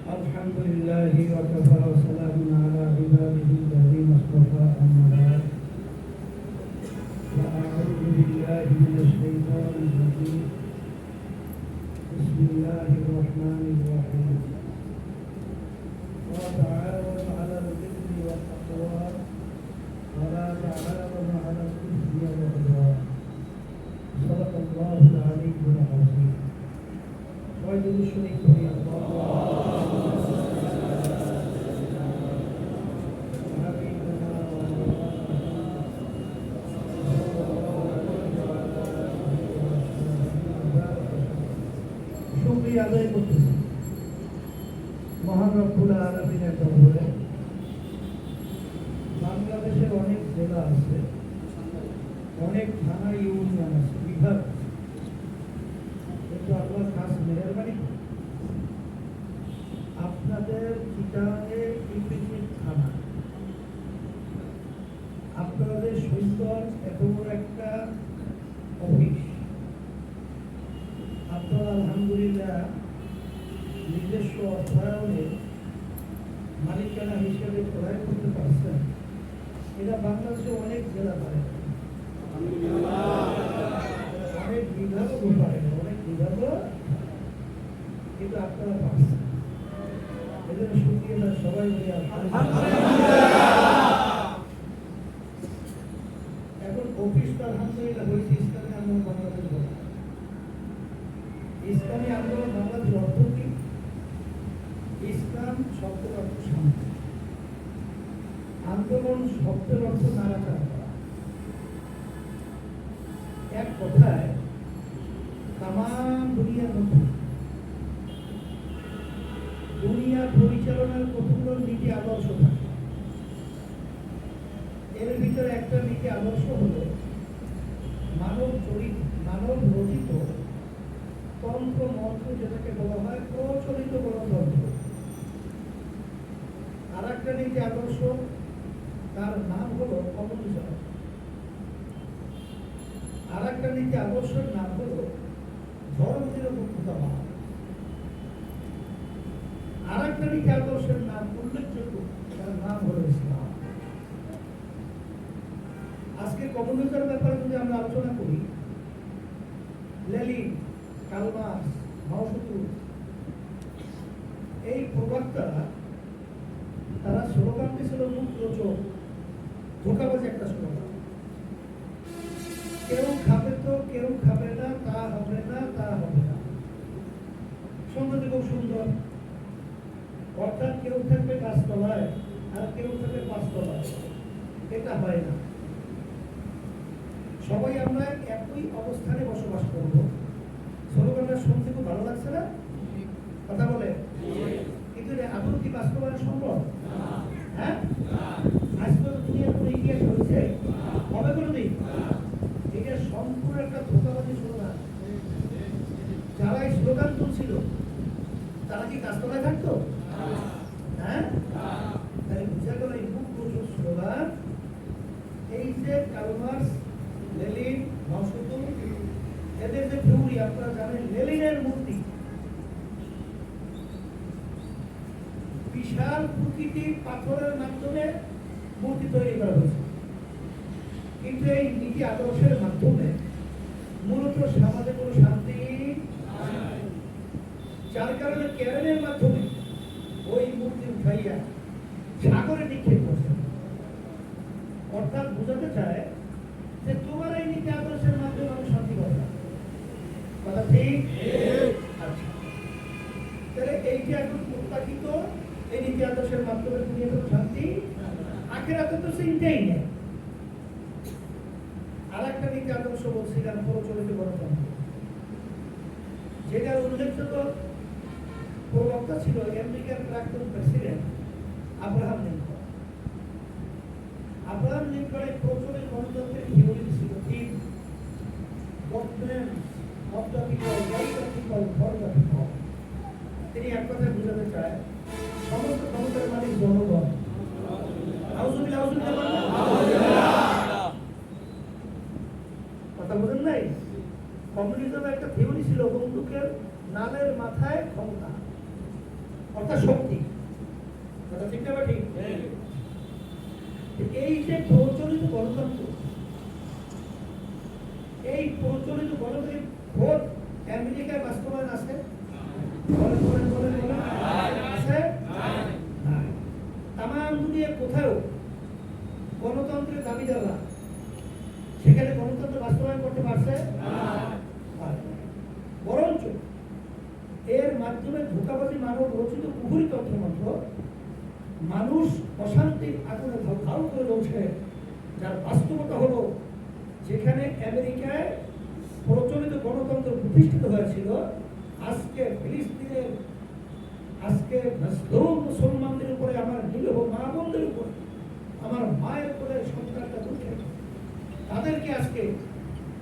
الحمد لله وكفى وسلام على عباده الذين اصطفى أما بعد فأعوذ بالله من الشيطان الرجيم بسم الله الرحمن الرحيم وتعاونوا على البر والتقوى ولا تعاونوا على الإثم والعدوان صدق الله العلي العظيم وجل شريك আদায় করতেছি মহান রব্বুল আলামিনের দরবারে। বাংলাদেশের অনেক জেলা আছে, অনেক থানা ইউনিয়ন আছে, বিভাগ, কিন্তু আল্লাহর খাস মেহেরবানি আপনাদের চিটাঙে ইউনিট থানা, আপনাদের সুন্দর এত বড় একটা অফিস, আপনারা আলহামদুলিল্লাহ নিজস্ব অর্থায়নে মালিকানা হিসেবে প্রদান করতে পারছেন। এটা বাংলাদেশে অনেক জেলা পারে, অনেক বিভাগও পারে, অনেক বিভাগও, কিন্তু আপনারা পারছেন। এজন্য শুকরিয়া সবাই মিলে এখন অফিস তো আলহামদুলিল্লাহ হয়েছে ইসলামী আন্দোলন বাংলাদেশ বলে। ইসলামী আন্দোলন বাংলাদেশ অর্থ কি? ইসলাম শব্দের অর্থ শান্তি, আন্দোলন শব্দের অর্থ নাড়াচাড়া করা। এক কথায় তামাম দুনিয়ার মধ্যে দুনিয়া পরিচালনার কতগুলো নীতি আদর্শ থাকে, এর ভিতরে একটা নীতি আদর্শ হল মানব রচিত তন্ত্র মন্ত্র, যেটাকে বলা হয় প্রচলিত গণতন্ত্র। আর একটা নীতি আদর্শ, তার নাম হলো কমিউনিজম। আর একটা নীতি আদর্শের নাম হলো ধর্মনিরপেক্ষতাবাদ। আর একটা নীতি আদর্শের নাম উল্লেখযোগ্য, তার নাম হলো ইসলাম। আজকে কমিউনিজমের ব্যাপারে যদি আমরা আলোচনা করি, লেনিন, কার্ল মার্কস, মাও সেতুং, এই প্রবক্তারা, তারা স্লোগানটি ছিল মুক্ত চোখ, ধোঁকাবাজি একটা স্লোগান। কেউ খাবে তো কেউ খাবে না, তা হবে না, তা হবে না। সুন্দরটি খুব সুন্দর, অর্থাৎ কেউ থাকবে গাছতলায় আর কেউ থাকবে পাঁচতলায়, এটা হয় না। সবাই আমরা একই অবস্থানে বসবাস করবো। স্লোগানটা শুনতে খুব ভালো লাগছে না? কথা বলে, কিন্তু আদৌ কি বাস্তবায়ন সম্ভব? হ্যাঁ, আজকে দুনিয়ার কোনো ইতিহাস হয়েছে হবে কোনোদিন? এটা সম্পূর্ণ একটা ধোঁকাবাজি স্লোগান। যারা এই স্লোগান তুলছিল তারা কি গাছতলায় থাকতো? হ্যাঁ, তাই বুঝা গেল এই মুখ প্রচুর স্লোগান। এই যে কার্ল মার্কস, লেনিন, মাও সেতুং, এদের যে থিওরি আপনারা জানেন, লেনিনের মূর্তি বিশাল প্রকৃতির পাথরের মাধ্যমে মূর্তি তৈরি করা হয়েছে, কিন্তু এই নীতি আদর্শের মাধ্যমে মূলত সমাজে কোনো শান্তি, যার কারণে ক্যারেনের মাধ্যমে ওই মূর্তি উঠাইয়া সাগরে নিক্ষেপ করছে। অর্থাৎ বোঝাতে চায় যে তোমার এই নীতি আদর্শের মাধ্যমে আমি শান্তি পাবো না। কথা ঠিক? আচ্ছা, তাহলে এই যে এখন প্রত্যাখিত এই নীতি আদর্শের মাধ্যমে দুনিয়াতে শান্তি, আখিরাতে তো চিন্তাই নেই। আর একটা নীতি আদর্শ বলছিলাম প্রচলিত গণতন্ত্র, যেটার উল্লেখযোগ্য প্রবক্তা ছিল আমেরিকার প্রাক্তন প্রেসিডেন্ট আব্রাহাম লিঙ্কন। আব্রাহাম লিঙ্কনের প্রচলিত গণতন্ত্রের থিওরি ছিল ঠিক তিনি এক কথায় বুঝাতে চায় সমস্ত ক্ষমতার মালিক জনগণ। কথা বলেন নাই? কমিউনিজমের একটা থিওরি ছিল বন্দুকের নালের মাথায় ক্ষমতা। অর্থাৎ শক্তি। কথা ঠিক না বা ঠিক? এই যে প্রচলিত গণতন্ত্র, এই প্রচলিত গণতান্ত্রিক ভোট আমেরিকায় বাস্তবায়ন আছে? বলেন বলেন বলেন বলেন, আছে? নাই। তামাম দুনিয়ার কোথাও গণতন্ত্রের দাবিদাররা সেখানে গণতন্ত্র বাস্তবায়ন করতে পারছে? বরঞ্চ এর মাধ্যমে ধোঁকাবাজি মানব রচিত কুহুরি তন্ত্রমন্ত্র মানুষ অশান্তির আগুনে ধাউ ধাউ করে জ্বলছে, যার বাস্তবতা হলো যেখানে আমেরিকায় প্রচলিত গণতন্ত্র প্রতিষ্ঠিত হয়েছিল, আজকে ফিলিস্তিনের, আজকে মুসলমানদের উপরে, আমার নিরীহ মা বোনদের উপরে, আমার মায়ের উপরে সন্ত্রাসটা উঠে, তাদেরকে আজকে